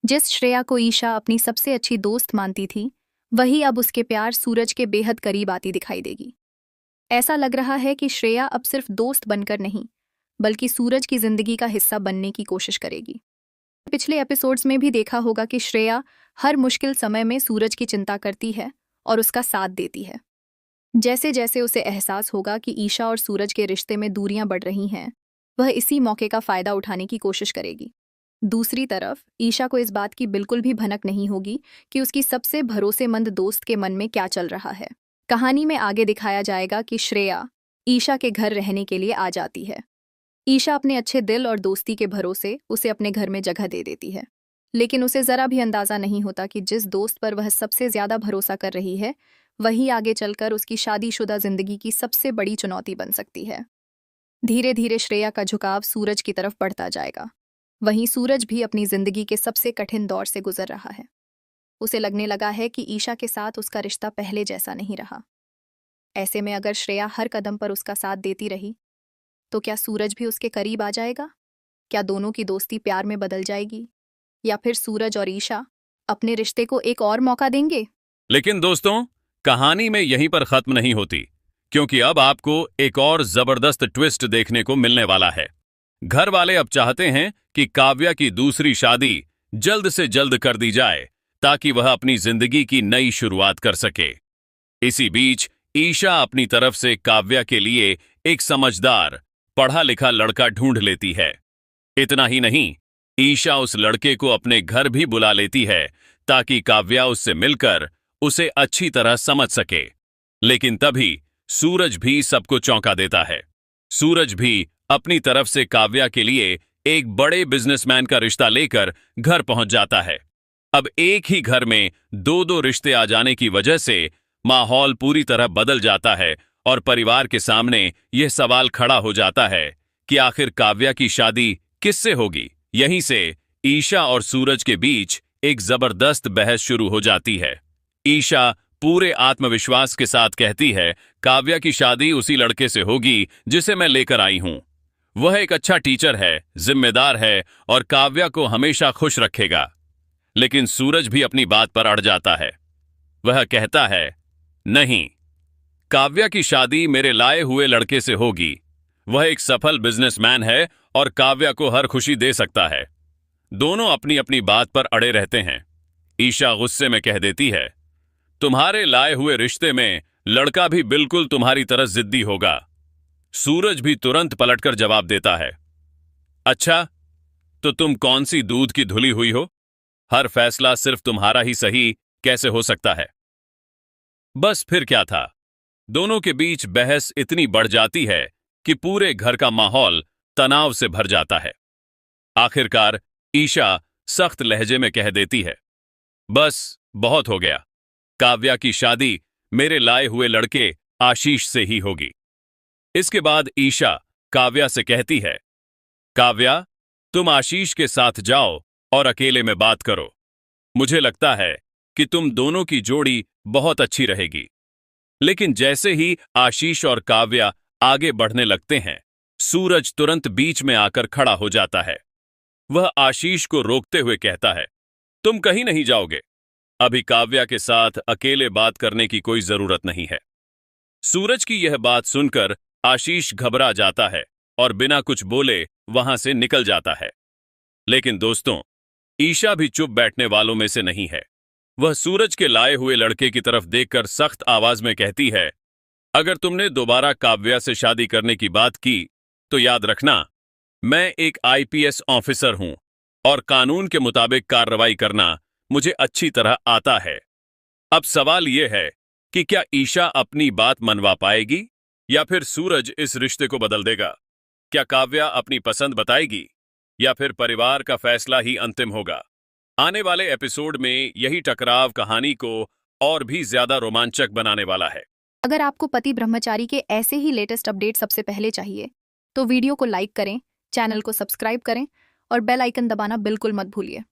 जिस श्रेया को ईशा अपनी सबसे अच्छी दोस्त मानती थी, वही अब उसके प्यार सूरज के बेहद करीब आती दिखाई देगी। ऐसा लग रहा है कि श्रेया अब सिर्फ दोस्त बनकर नहीं, बल्कि सूरज की जिंदगी का हिस्सा बनने की कोशिश करेगी। पिछले एपिसोड्स में भी देखा होगा कि श्रेया हर मुश्किल समय में सूरज की चिंता करती है और उसका साथ देती है। जैसे जैसे उसे एहसास होगा कि ईशा और सूरज के रिश्ते में दूरियां बढ़ रही हैं, वह इसी मौके का फायदा उठाने की कोशिश करेगी। दूसरी तरफ ईशा को इस बात की बिल्कुल भी भनक नहीं होगी कि उसकी सबसे भरोसेमंद दोस्त के मन में क्या चल रहा है। कहानी में आगे दिखाया जाएगा कि श्रेया ईशा के घर रहने के लिए आ जाती है। ईशा अपने अच्छे दिल और दोस्ती के भरोसे उसे अपने घर में जगह दे देती है, लेकिन उसे जरा भी अंदाजा नहीं होता कि जिस दोस्त पर वह सबसे ज्यादा भरोसा कर रही है, वही आगे चलकर उसकी शादीशुदा जिंदगी की सबसे बड़ी चुनौती बन सकती है। धीरे धीरे श्रेया का झुकाव सूरज की तरफ बढ़ता जाएगा। वहीं सूरज भी अपनी जिंदगी के सबसे कठिन दौर से गुजर रहा है। उसे लगने लगा है कि ईशा के साथ उसका रिश्ता पहले जैसा नहीं रहा। ऐसे में अगर श्रेया हर कदम पर उसका साथ देती रही, तो क्या सूरज भी उसके करीब आ जाएगा? क्या दोनों की दोस्ती प्यार में बदल जाएगी, या फिर सूरज और ईशा अपने रिश्ते को एक और मौका देंगे? लेकिन दोस्तों, कहानी में यहीं पर खत्म नहीं होती, क्योंकि अब आपको एक और जबरदस्त ट्विस्ट देखने को मिलने वाला है। घर वाले अब चाहते हैं कि काव्या की दूसरी शादी जल्द से जल्द कर दी जाए, ताकि वह अपनी जिंदगी की नई शुरुआत कर सके। इसी बीच ईशा अपनी तरफ से काव्या के लिए एक समझदार, पढ़ा लिखा लड़का ढूंढ लेती है। इतना ही नहीं, ईशा उस लड़के को अपने घर भी बुला लेती है, ताकि काव्या उससे मिलकर उसे अच्छी तरह समझ सके। लेकिन तभी सूरज भी सबको चौंका देता है। सूरज भी अपनी तरफ से काव्या के लिए एक बड़े बिजनेसमैन का रिश्ता लेकर घर पहुंच जाता है। अब एक ही घर में दो दो रिश्ते आ जाने की वजह से माहौल पूरी तरह बदल जाता है और परिवार के सामने यह सवाल खड़ा हो जाता है कि आखिर काव्या की शादी किससे होगी। यहीं से ईशा और सूरज के बीच एक जबरदस्त बहस शुरू हो जाती है। ईशा पूरे आत्मविश्वास के साथ कहती है, काव्या की शादी उसी लड़के से होगी जिसे मैं लेकर आई हूं। वह एक अच्छा टीचर है, जिम्मेदार है और काव्या को हमेशा खुश रखेगा। लेकिन सूरज भी अपनी बात पर अड़ जाता है। वह कहता है, नहीं, काव्या की शादी मेरे लाए हुए लड़के से होगी। वह एक सफल बिजनेसमैन है और काव्या को हर खुशी दे सकता है। दोनों अपनी अपनी बात पर अड़े रहते हैं। ईशा गुस्से में कह देती है, तुम्हारे लाए हुए रिश्ते में लड़का भी बिल्कुल तुम्हारी तरह जिद्दी होगा। सूरज भी तुरंत पलटकर जवाब देता है, अच्छा, तो तुम कौन सी दूध की धुली हुई हो? हर फैसला सिर्फ तुम्हारा ही सही कैसे हो सकता है? बस फिर क्या था, दोनों के बीच बहस इतनी बढ़ जाती है कि पूरे घर का माहौल तनाव से भर जाता है। आखिरकार ईशा सख्त लहजे में कह देती है, बस बहुत हो गया। काव्या की शादी मेरे लाए हुए लड़के आशीष से ही होगी। इसके बाद ईशा काव्या से कहती है, काव्या, तुम आशीष के साथ जाओ और अकेले में बात करो। मुझे लगता है कि तुम दोनों की जोड़ी बहुत अच्छी रहेगी। लेकिन जैसे ही आशीष और काव्या आगे बढ़ने लगते हैं, सूरज तुरंत बीच में आकर खड़ा हो जाता है। वह आशीष को रोकते हुए कहता है, तुम कहीं नहीं जाओगे। अभी काव्या के साथ अकेले बात करने की कोई जरूरत नहीं है। सूरज की यह बात सुनकर आशीष घबरा जाता है और बिना कुछ बोले वहां से निकल जाता है। लेकिन दोस्तों, ईशा भी चुप बैठने वालों में से नहीं है। वह सूरज के लाए हुए लड़के की तरफ देखकर सख्त आवाज में कहती है, अगर तुमने दोबारा काव्या से शादी करने की बात की तो याद रखना, मैं एक आईपीएस ऑफिसर हूं और कानून के मुताबिक कार्रवाई करना मुझे अच्छी तरह आता है। अब सवाल यह है कि क्या ईशा अपनी बात मनवा पाएगी या फिर सूरज इस रिश्ते को बदल देगा? क्या काव्या अपनी पसंद बताएगी या फिर परिवार का फैसला ही अंतिम होगा? आने वाले एपिसोड में यही टकराव कहानी को और भी ज्यादा रोमांचक बनाने वाला है। अगर आपको पति ब्रह्मचारी के ऐसे ही लेटेस्ट अपडेट सबसे पहले चाहिए, तो वीडियो को लाइक करें, चैनल को सब्सक्राइब करें और बेल आइकन दबाना बिल्कुल मत भूलिए।